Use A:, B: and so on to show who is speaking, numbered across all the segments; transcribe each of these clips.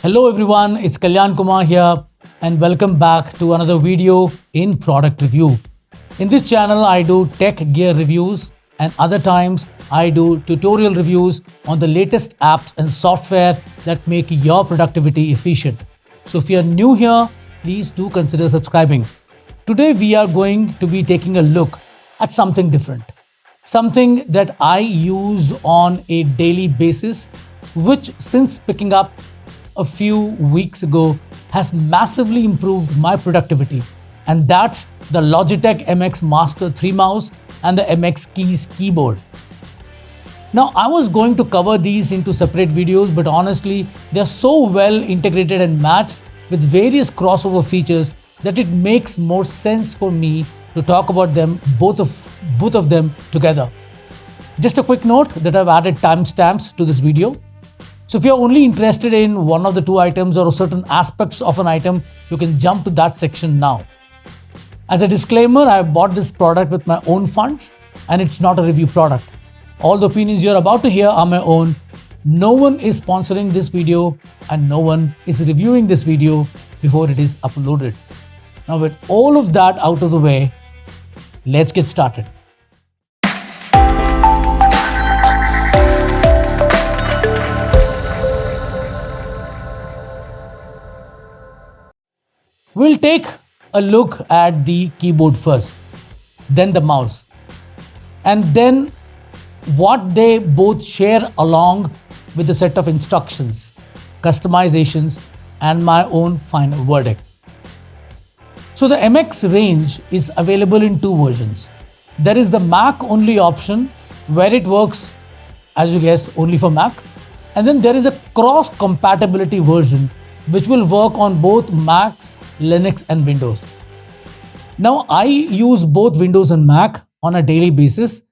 A: Hello everyone, it's Kalyan Kumar here and welcome back to another video in product review. In this channel I do tech gear reviews and other times I do tutorial reviews on the latest apps and software that make your productivity efficient. So if you're new here, please do consider subscribing. Today we are going to be taking a look at something different. Something that I use on a daily basis, which since picking up a few weeks ago has massively improved my productivity, and that's the Logitech MX Master 3 mouse and the MX Keys keyboard. Now I was going to cover these into separate videos, but honestly they're so well integrated and matched with various crossover features that it makes more sense for me to talk about them both of them together. Just a quick note that I've added timestamps to this video. So if you're only interested in one of the two items or certain aspects of an item, you can jump to that section now. As a disclaimer, I bought this product with my own funds and it's not a review product. All the opinions you're about to hear are my own. No one is sponsoring this video and no one is reviewing this video before it is uploaded. Now with all of that out of the way, let's get started. We'll take a look at the keyboard first, then the mouse, and then what they both share along with the set of instructions, customizations, and my own final verdict. So the MX range is available in two versions. There is the Mac only option where it works, as you guess, only for Mac. And then there is a cross compatibility version which will work on both Macs, Linux and Windows. Now I use both Windows and Mac on a daily basis.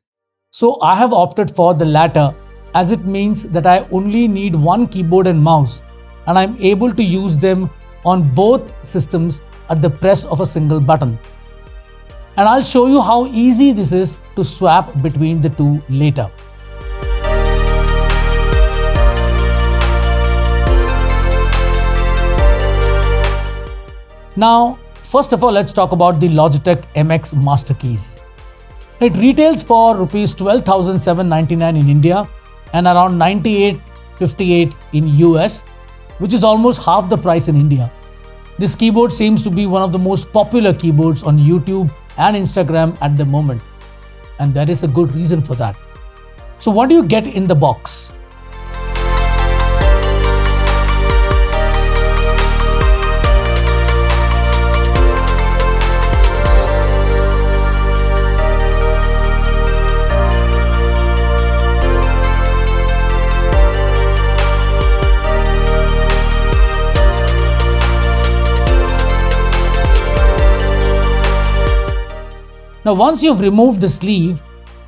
A: So I have opted for the latter, as it means that I only need one keyboard and mouse and I'm able to use them on both systems at the press of a single button. And I'll show you how easy this is to swap between the two later. Now, first of all, let's talk about the Logitech MX Master Keys. It retails for Rs 12,799 in India and around 98.58 in US, which is almost half the price in India. This keyboard seems to be one of the most popular keyboards on YouTube and Instagram at the moment, and there is a good reason for that. So what do you get in the box? Now once you've removed the sleeve,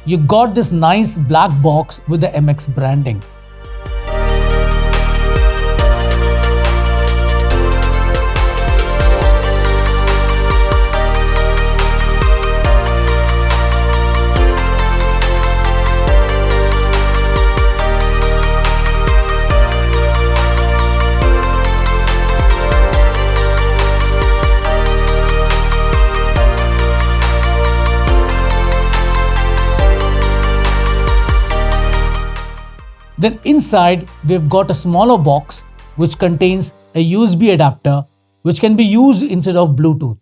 A: you got this nice black box with the MX branding. Then inside we've got a smaller box which contains a USB adapter which can be used instead of Bluetooth.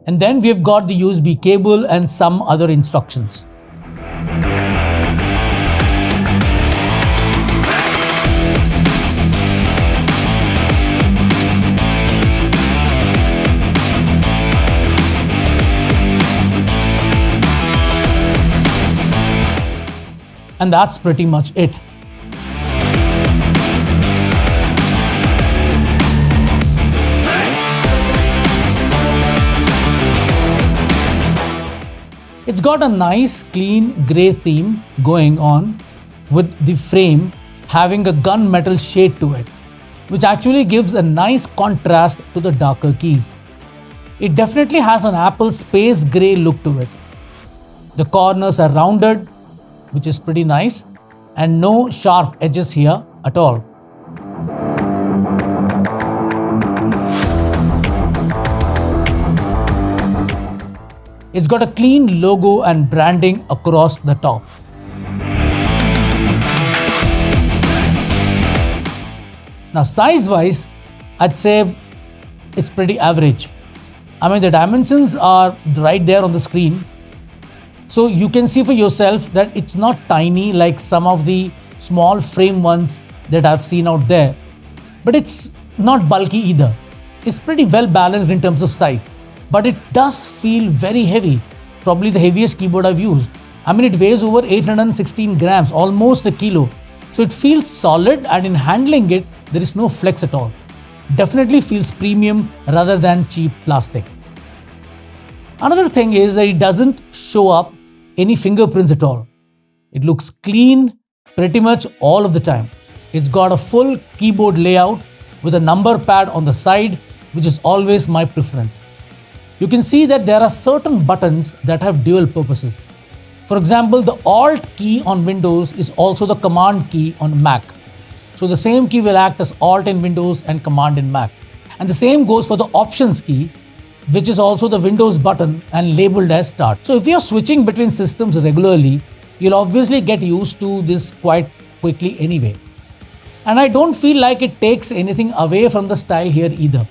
A: And then we've got the USB cable and some other instructions. And that's pretty much it. It's got a nice clean grey theme going on with the frame having a gunmetal shade to it, which actually gives a nice contrast to the darker keys. It definitely has an Apple space grey look to it. The corners are rounded which is pretty nice, and no sharp edges here at all. It's got a clean logo and branding across the top. Now size-wise, I'd say it's pretty average. I mean, the dimensions are right there on the screen. So you can see for yourself that it's not tiny like some of the small frame ones that I've seen out there. But it's not bulky either. It's pretty well balanced in terms of size. But it does feel very heavy. Probably the heaviest keyboard I've used. I mean, it weighs over 816 grams, almost a kilo. So it feels solid, and in handling it, there is no flex at all. Definitely feels premium rather than cheap plastic. Another thing is that it doesn't show up any fingerprints at all. It looks clean pretty much all of the time. It's got a full keyboard layout with a number pad on the side, which is always my preference. You can see that there are certain buttons that have dual purposes. For example, the Alt key on Windows is also the Command key on Mac. So the same key will act as Alt in Windows and Command in Mac. And the same goes for the Options key, which is also the Windows button and labeled as Start. So if you're switching between systems regularly, you'll obviously get used to this quite quickly anyway. And I don't feel like it takes anything away from the style here either.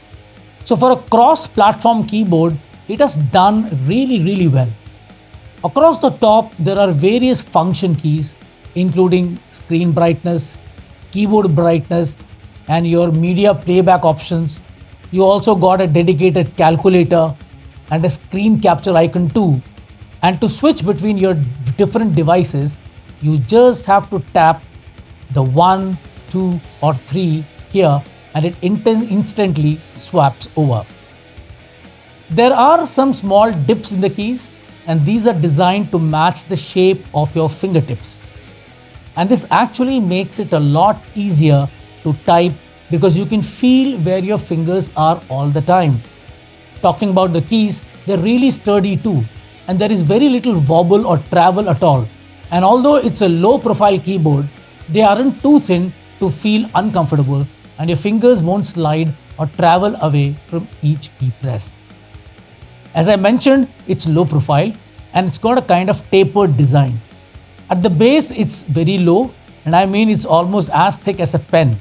A: So for a cross-platform keyboard, it has done really well. Across the top, there are various function keys, including screen brightness, keyboard brightness, and your media playback options. You also got a dedicated calculator and a screen capture icon too. And to switch between your different devices, you just have to tap the 1, 2, or 3 here, and it instantly swaps over. There are some small dips in the keys, and these are designed to match the shape of your fingertips. And this actually makes it a lot easier to type because you can feel where your fingers are all the time. Talking about the keys, they're really sturdy too, and there is very little wobble or travel at all. And although it's a low profile keyboard, they aren't too thin to feel uncomfortable, and your fingers won't slide or travel away from each key press. As I mentioned, it's low profile and it's got a kind of tapered design. At the base, it's very low, and I mean it's almost as thick as a pen.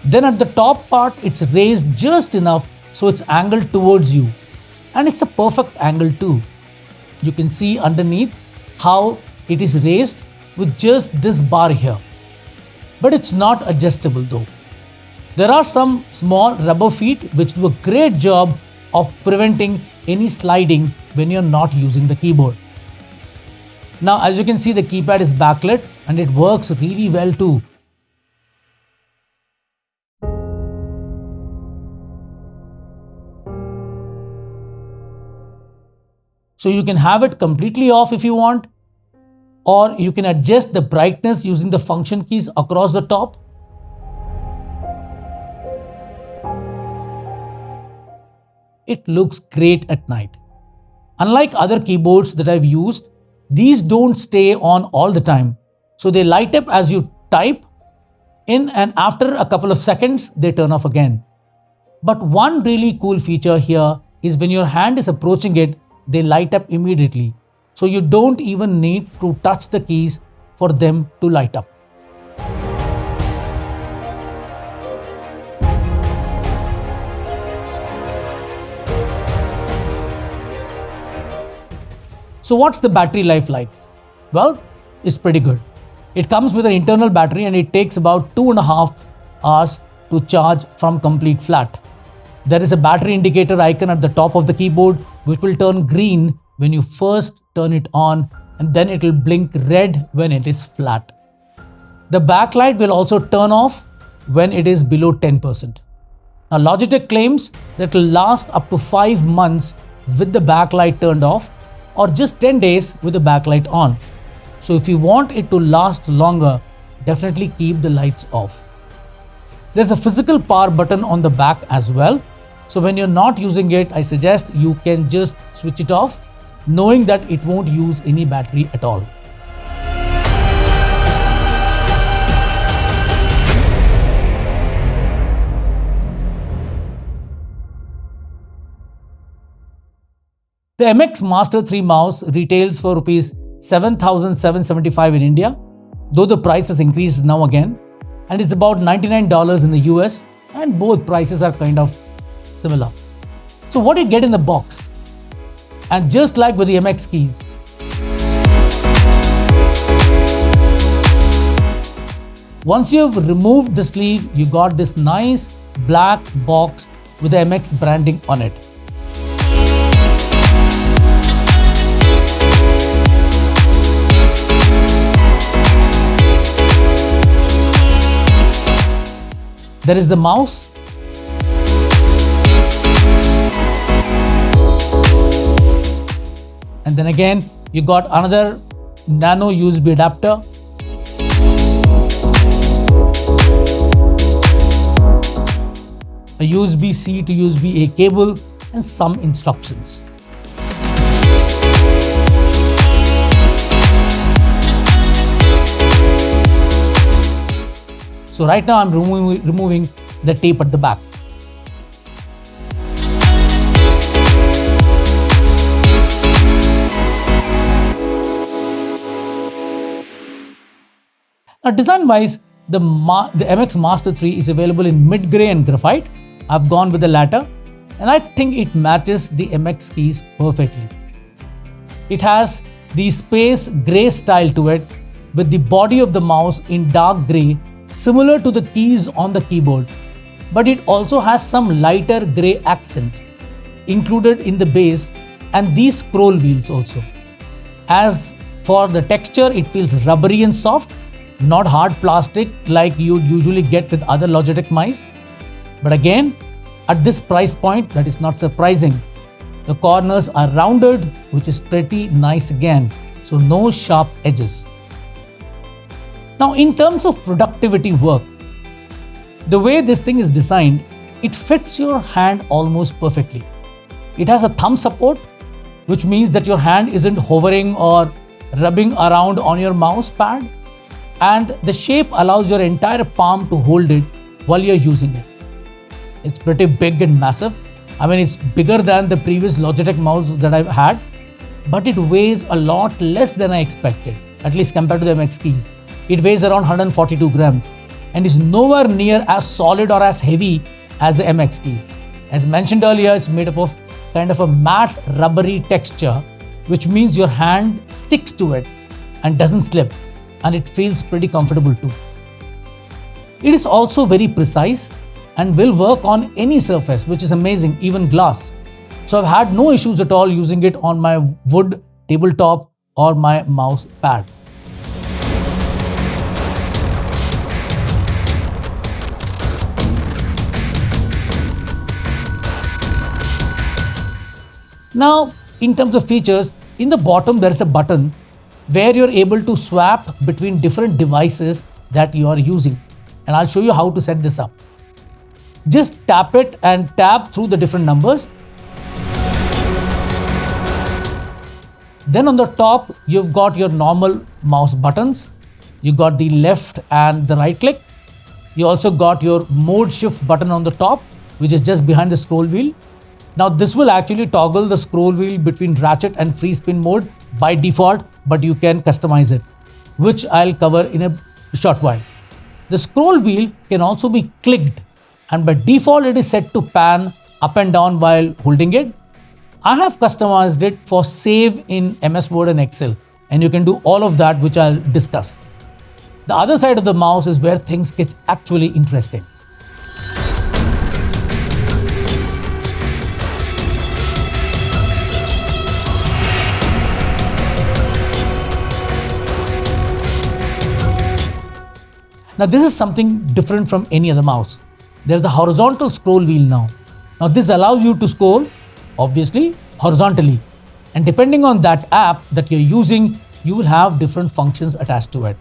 A: Then at the top part, it's raised just enough so it's angled towards you. And it's a perfect angle too. You can see underneath how it is raised with just this bar here. But it's not adjustable though. There are some small rubber feet which do a great job of preventing any sliding when you're not using the keyboard. Now, as you can see, the keypad is backlit and it works really well too. So you can have it completely off if you want, or you can adjust the brightness using the function keys across the top. It looks great at night. Unlike other keyboards that I've used, these don't stay on all the time. So they light up as you type in, and after a couple of seconds, they turn off again. But one really cool feature here is when your hand is approaching it, they light up immediately. So you don't even need to touch the keys for them to light up. So what's the battery life like? Well, it's pretty good. It comes with an internal battery and it takes about 2.5 hours to charge from complete flat. There is a battery indicator icon at the top of the keyboard which will turn green when you first turn it on, and then it will blink red when it is flat. The backlight will also turn off when it is below 10%. Now Logitech claims that it will last up to 5 months with the backlight turned off, or just 10 days with the backlight on. So if you want it to last longer, definitely keep the lights off. There's a physical power button on the back as well. So when you're not using it, I suggest you can just switch it off knowing that it won't use any battery at all. The MX Master 3 mouse retails for Rs 7,775 in India, though the price has increased now again, and it's about $99 in the US, and both prices are kind of similar. So what do you get in the box? And just like with the MX keys, once you've removed the sleeve, you got this nice black box with the MX branding on it. There is the mouse. And then again, you got another nano USB adapter. A USB-C to USB-A cable and some instructions. So right now I'm removing the tape at the back. Now design wise, the MX Master 3 is available in mid grey and graphite. I've gone with the latter and I think it matches the MX keys perfectly. It has the space grey style to it with the body of the mouse in dark grey, similar to the keys on the keyboard, but it also has some lighter grey accents included in the base and these scroll wheels also. As for the texture, it feels rubbery and soft, not hard plastic like you'd usually get with other Logitech mice. But again, at this price point, that is not surprising. The corners are rounded, which is pretty nice again, so no sharp edges. Now, in terms of productivity work, the way this thing is designed, it fits your hand almost perfectly. It has a thumb support, which means that your hand isn't hovering or rubbing around on your mouse pad, and the shape allows your entire palm to hold it while you're using it. It's pretty big and massive. I mean, it's bigger than the previous Logitech mouse that I've had, but it weighs a lot less than I expected, at least compared to the MX keys. It weighs around 142 grams and is nowhere near as solid or as heavy as the MX key. As mentioned earlier, it's made up of kind of a matte rubbery texture, which means your hand sticks to it and doesn't slip, and it feels pretty comfortable too. It is also very precise and will work on any surface, which is amazing, even glass. So I've had no issues at all using it on my wood tabletop or my mouse pad. Now, in terms of features, in the bottom there is a button where you're able to swap between different devices that you are using. And I'll show you how to set this up. Just tap it and tap through the different numbers. Then on the top, you've got your normal mouse buttons. You got the left and the right click. You also got your mode shift button on the top, which is just behind the scroll wheel. Now this will actually toggle the scroll wheel between ratchet and free spin mode by default, but you can customize it, which I'll cover in a short while. The scroll wheel can also be clicked, and by default it is set to pan up and down while holding it. I have customized it for save in MS Word and Excel, and you can do all of that, which I'll discuss. The other side of the mouse is where things get actually interesting. Now this is something different from any other mouse. There's a horizontal scroll wheel now. Now this allows you to scroll, obviously, horizontally. And depending on that app that you're using, you will have different functions attached to it.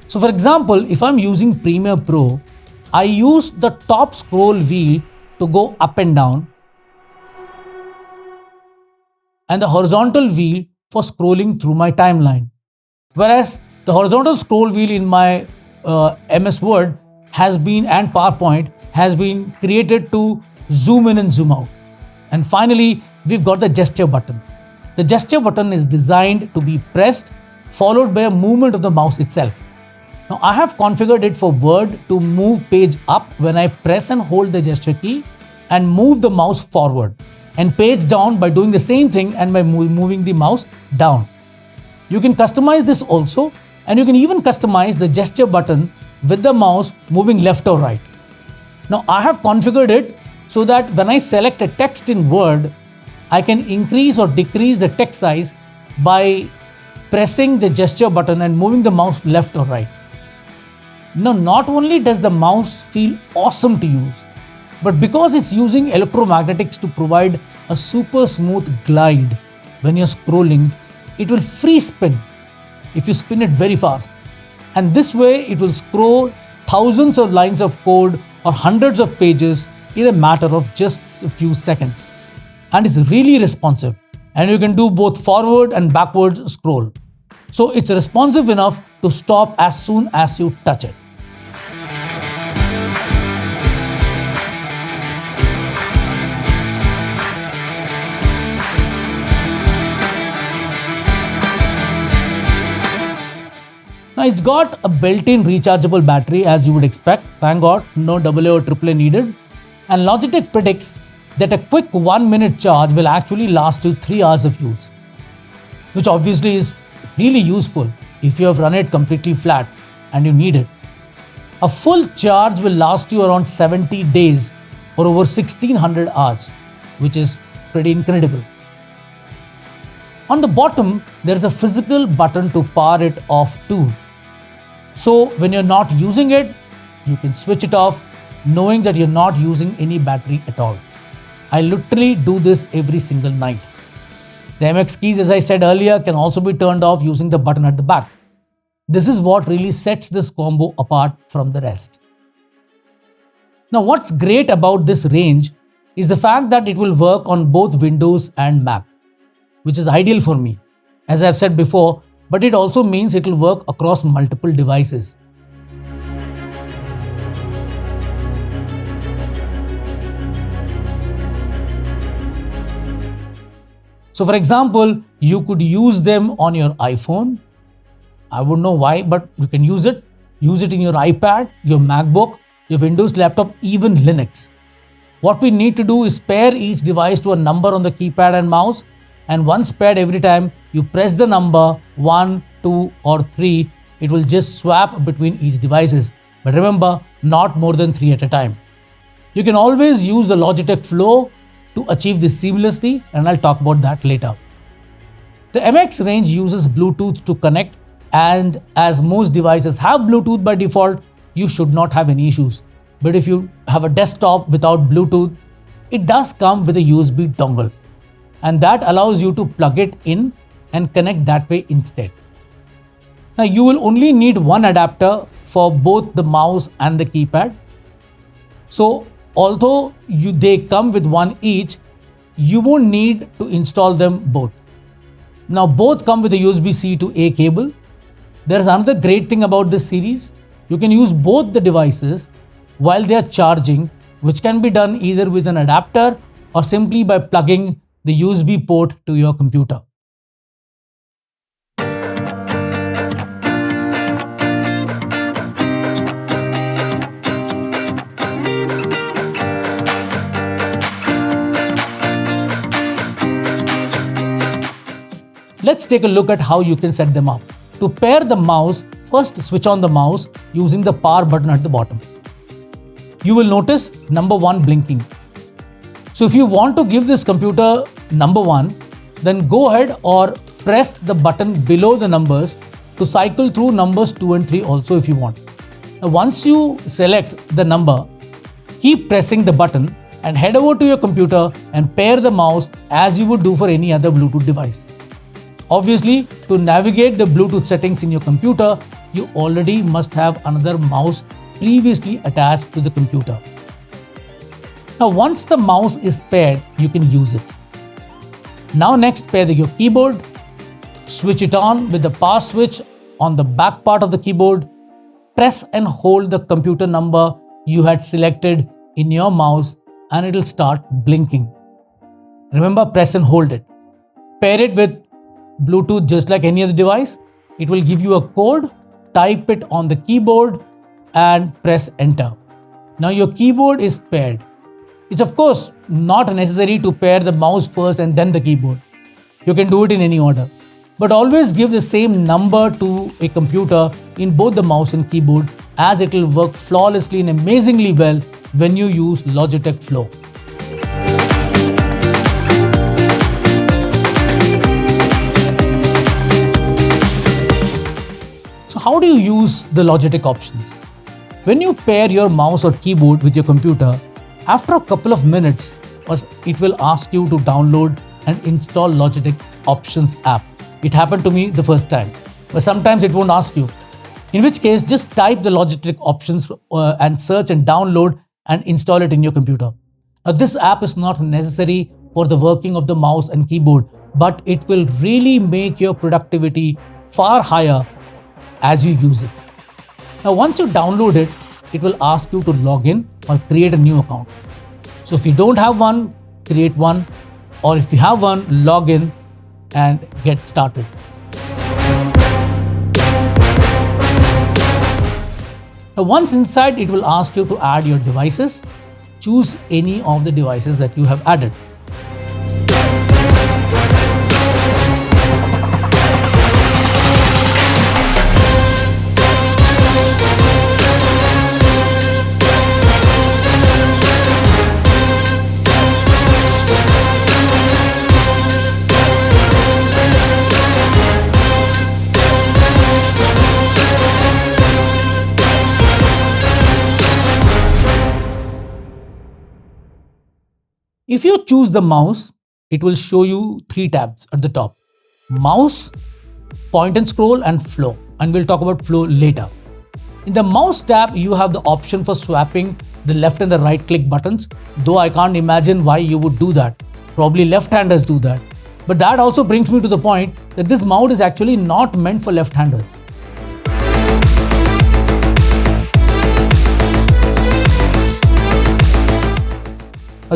A: So for example, if I'm using Premiere Pro, I use the top scroll wheel to go up and down. and the horizontal wheel for scrolling through my timeline. Whereas the horizontal scroll wheel in my MS Word has been, and PowerPoint has been created to zoom in and zoom out. And finally, we've got the gesture button. The gesture button is designed to be pressed, followed by a movement of the mouse itself. Now, I have configured it for Word to move page up when I press and hold the gesture key and move the mouse forward, and page down by doing the same thing and by moving the mouse down. You can customize this also, and you can even customize the gesture button with the mouse moving left or right. Now, I have configured it so that when I select a text in Word, I can increase or decrease the text size by pressing the gesture button and moving the mouse left or right. Now, not only does the mouse feel awesome to use, but because it's using electromagnetics to provide a super smooth glide when you're scrolling, it will free spin if you spin it very fast. And this way, it will scroll thousands of lines of code or hundreds of pages in a matter of just a few seconds. And it's really responsive, and you can do both forward and backward scroll. So it's responsive enough to stop as soon as you touch it. Now, it's got a built-in rechargeable battery, as you would expect. Thank God, no AA or AAA needed. And Logitech predicts that a quick 1-minute charge will actually last you 3 hours of use, which obviously is really useful if you have run it completely flat and you need it. A full charge will last you around 70 days or over 1600 hours, which is pretty incredible. On the bottom, there is a physical button to power it off too. So when you're not using it, you can switch it off, knowing that you're not using any battery at all. I literally do this every single night. The MX keys, as I said earlier, can also be turned off using the button at the back. This is what really sets this combo apart from the rest. Now, what's great about this range is the fact that it will work on both Windows and Mac, which is ideal for me, as I've said before, but it also means it will work across multiple devices. So for example, you could use them on your iPhone. I wouldn't know why, but you can use it. Use it in your iPad, your MacBook, your Windows laptop, even Linux. What we need to do is pair each device to a number on the keypad and mouse, and once paired, every time you press the number 1, 2 or 3, it will just swap between each devices. But remember, not more than 3 at a time. You can always use the Logitech Flow to achieve this seamlessly, and I'll talk about that later. The MX range uses Bluetooth to connect, and as most devices have Bluetooth by default, you should not have any issues. But if you have a desktop without Bluetooth, it does come with a USB dongle, and that allows you to plug it in and connect that way instead. Now, you will only need one adapter for both the mouse and the keypad. So although they come with one each, you won't need to install them both. Now, both come with a USB-C to A cable. There is another great thing about this series. You can use both the devices while they are charging, which can be done either with an adapter or simply by plugging the USB port to your computer. Let's take a look at how you can set them up. To pair the mouse, first switch on the mouse using the power button at the bottom. You will notice number 1 blinking. So if you want to give this computer number 1, then go ahead or press the button below the numbers to cycle through numbers 2 and 3 also if you want. Now, once you select the number, keep pressing the button and head over to your computer and pair the mouse as you would do for any other Bluetooth device. Obviously, to navigate the Bluetooth settings in your computer, you already must have another mouse previously attached to the computer. Now, once the mouse is paired, you can use it. Now next, pair your keyboard, switch it on with the power switch on the back part of the keyboard, press and hold the computer number you had selected in your mouse and it will start blinking. Remember, press and hold it. Pair it with Bluetooth just like any other device. It will give you a code, type it on the keyboard and press enter. Now your keyboard is paired. It's of course not necessary to pair the mouse first and then the keyboard. You can do it in any order. But always give the same number to a computer in both the mouse and keyboard, as it will work flawlessly and amazingly well when you use Logitech Flow. So how do you use the Logitech options? When you pair your mouse or keyboard with your computer, after a couple of minutes, it will ask you to download and install Logitech Options app. It happened to me the first time, but sometimes it won't ask you. In which case, just type the Logitech Options and search and download and install it in your computer. Now, this app is not necessary for the working of the mouse and keyboard, but it will really make your productivity far higher as you use it. Now, once you download it, it will ask you to log in or create a new account. So if you don't have one, create one, or if you have one, log in and get started. Now, once inside, it will ask you to add your devices. Choose any of the devices that you have added. If you choose the mouse, it will show you 3 tabs at the top: mouse, point and scroll, and flow. And we'll talk about flow later. In the mouse tab, you have the option for swapping the left and the right click buttons, though I can't imagine why you would do that. Probably left-handers do that. But that also brings me to the point that this mouse is actually not meant for left-handers.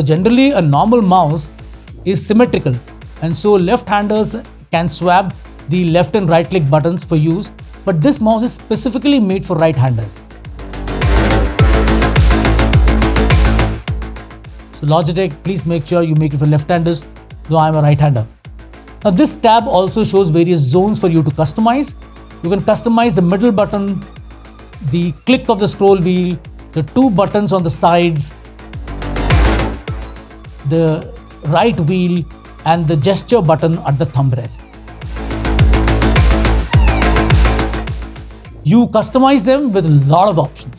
A: Generally, a normal mouse is symmetrical, and so left-handers can swap the left and right click buttons for use, but this mouse is specifically made for right-handers. So Logitech, please make sure you make it for left-handers, though I am a right-hander. Now this tab also shows various zones for you to customize. You can customize the middle button, the click of the scroll wheel, the 2 buttons on the sides, the right wheel, and the gesture button at the thumb rest. You customize them with a lot of options.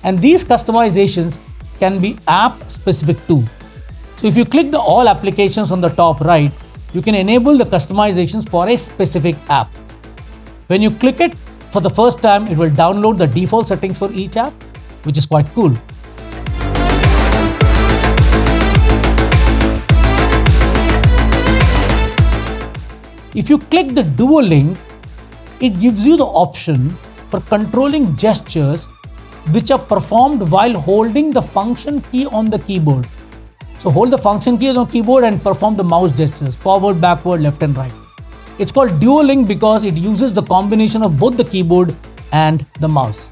A: And these customizations can be app specific too. So if you click the all applications on the top right, you can enable the customizations for a specific app. When you click it for the first time, it will download the default settings for each app, which is quite cool. If you click the duo link, it gives you the option for controlling gestures which are performed while holding the function key on the keyboard. So hold the function key on the keyboard and perform the mouse gestures, forward, backward, left and right. It's called duo link because it uses the combination of both the keyboard and the mouse.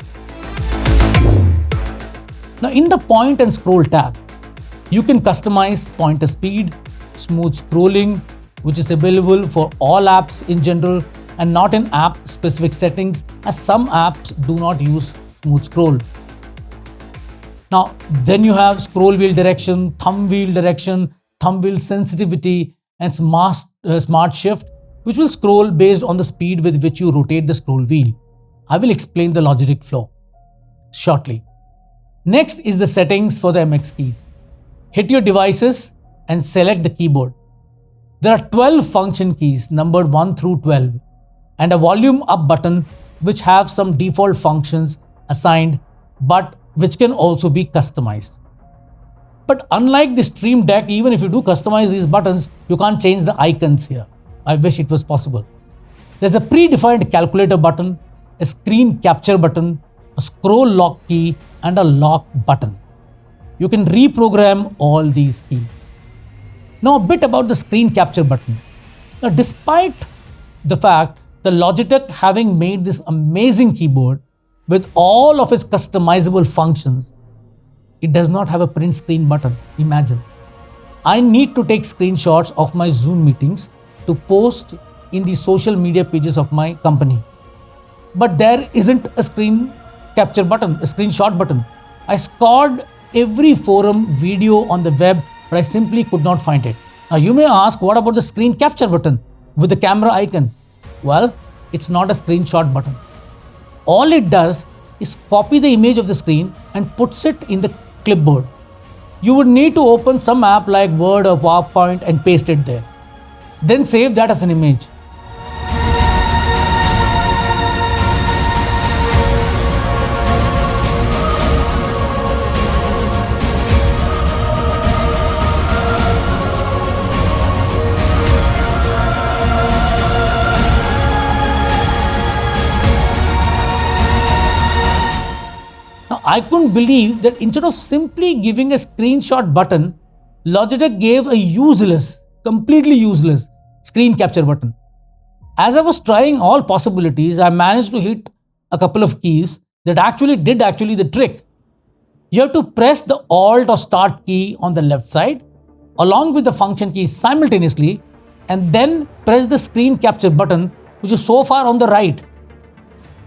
A: Now in the point and scroll tab, you can customize pointer speed, smooth scrolling, which is available for all apps in general and not in app specific settings, as some apps do not use smooth scroll. Now then you have scroll wheel direction, thumb wheel sensitivity, and smart shift, which will scroll based on the speed with which you rotate the scroll wheel. I will explain the Logitech Flow shortly. Next is the settings for the MX keys. Hit your devices and select the keyboard. There are 12 function keys numbered 1 through 12 and a volume up button which have some default functions assigned but which can also be customized. But unlike the Stream Deck, even if you do customize these buttons, you can't change the icons here. I wish it was possible. There's a predefined calculator button, a screen capture button, a scroll lock key, and a lock button. You can reprogram all these keys. Now a bit about the screen capture button. Now, despite the fact the Logitech having made this amazing keyboard with all of its customizable functions, it does not have a print screen button. Imagine. I need to take screenshots of my Zoom meetings to post in the social media pages of my company. But there isn't a screen capture button, a screenshot button. I scoured every forum video on the web, but I simply could not find it. Now you may ask, what about the screen capture button with the camera icon? Well, it's not a screenshot button. All it does is copy the image of the screen and puts it in the clipboard. You would need to open some app like Word or PowerPoint and paste it there. Then save that as an image. I couldn't believe that instead of simply giving a screenshot button, Logitech gave a completely useless screen capture button. As I was trying all possibilities, I managed to hit a couple of keys that did the trick. You have to press the Alt or Start key on the left side along with the function keys simultaneously, and then press the screen capture button, which is so far on the right.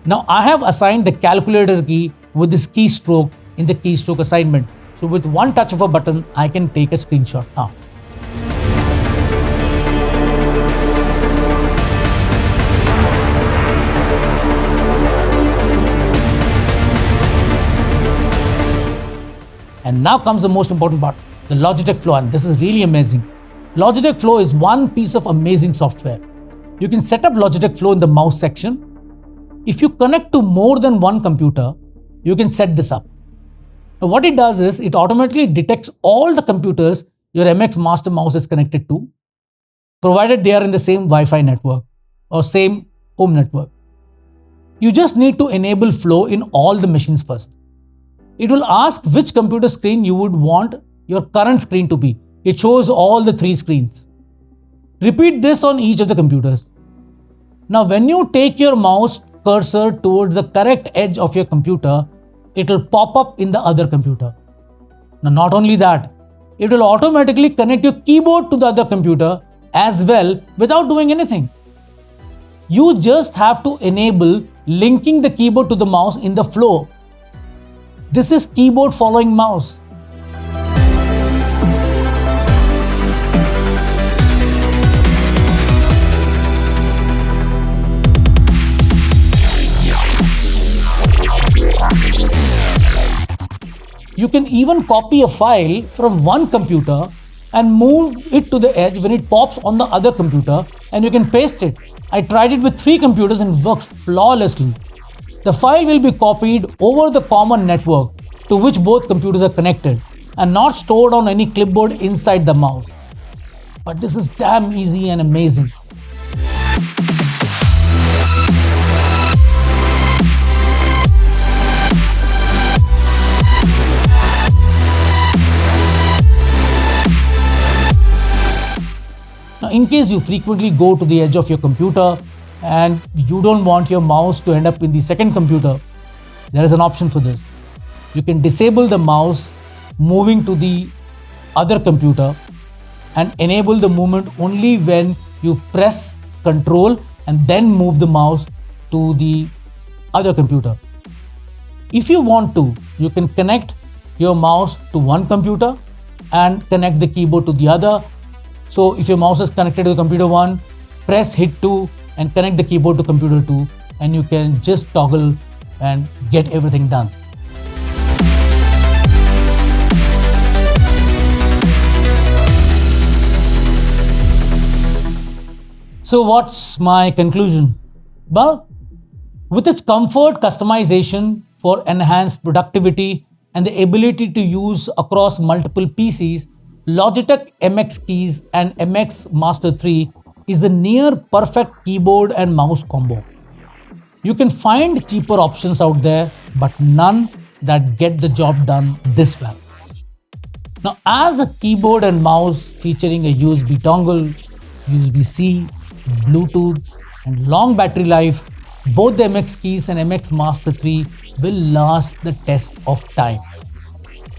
A: Now I have assigned the calculator key with this keystroke in the keystroke assignment. So with one touch of a button, I can take a screenshot now. And now comes the most important part, the Logitech Flow, and this is really amazing. Logitech Flow is one piece of amazing software. You can set up Logitech Flow in the mouse section. If you connect to more than one computer, you can set this up. Now what it does is it automatically detects all the computers your MX Master mouse is connected to, provided they are in the same Wi-Fi network or same home network. You just need to enable Flow in all the machines first. It will ask which computer screen you would want your current screen to be. It shows all the 3 screens. Repeat this on each of the computers. Now when you take your mouse cursor towards the correct edge of your computer, it will pop up in the other computer. Now not only that, it will automatically connect your keyboard to the other computer as well without doing anything. You just have to enable linking the keyboard to the mouse in the Flow. This is keyboard following mouse. You can even copy a file from one computer and move it to the edge when it pops on the other computer, and you can paste it. I tried it with 3 computers and it worked flawlessly. The file will be copied over the common network to which both computers are connected and not stored on any clipboard inside the mouse. But this is damn easy and amazing. Now, in case you frequently go to the edge of your computer and you don't want your mouse to end up in the second computer, there is an option for this. You can disable the mouse moving to the other computer and enable the movement only when you press Ctrl and then move the mouse to the other computer. If you want to, you can connect your mouse to one computer and connect the keyboard to the other. So if your mouse is connected to computer 1, press hit 2 and connect the keyboard to computer 2, and you can just toggle and get everything done. So what's my conclusion? Well, with its comfort, customization for enhanced productivity and the ability to use across multiple PCs, Logitech MX Keys and MX Master 3 is the near perfect keyboard and mouse combo. You can find cheaper options out there, but none that get the job done this well. Now, as a keyboard and mouse featuring a USB dongle, USB-C, Bluetooth, and long battery life, both the MX Keys and MX Master 3 will last the test of time.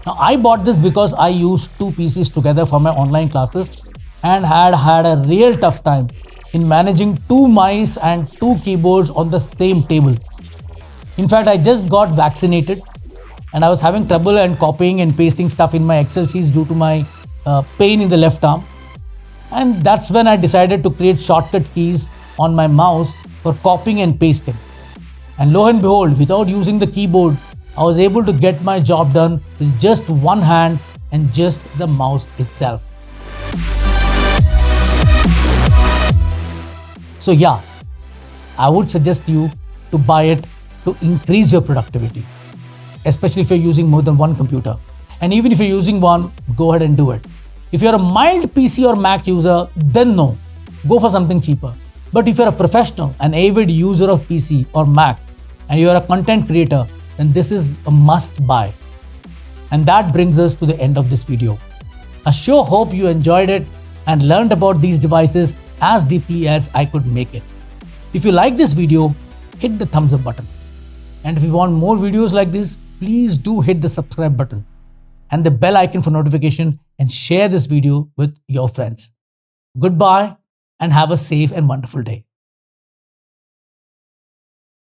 A: Now, I bought this because I used two PCs together for my online classes and had a real tough time in managing two mice and two keyboards on the same table. In fact, I just got vaccinated and I was having trouble and copying and pasting stuff in my Excel sheets due to my pain in the left arm. And that's when I decided to create shortcut keys on my mouse for copying and pasting. And lo and behold, without using the keyboard, I was able to get my job done with just one hand and just the mouse itself. So yeah, I would suggest you to buy it to increase your productivity, especially if you're using more than one computer. And even if you're using one, go ahead and do it. If you're a mild PC or Mac user, then no, go for something cheaper. But if you're a professional, an avid user of PC or Mac, and you're a content creator, then this is a must buy. And that brings us to the end of this video. I sure hope you enjoyed it and learned about these devices as deeply as I could make it. If you like this video, hit the thumbs up button. And if you want more videos like this, please do hit the subscribe button and the bell icon for notification and share this video with your friends. Goodbye and have a safe and wonderful day.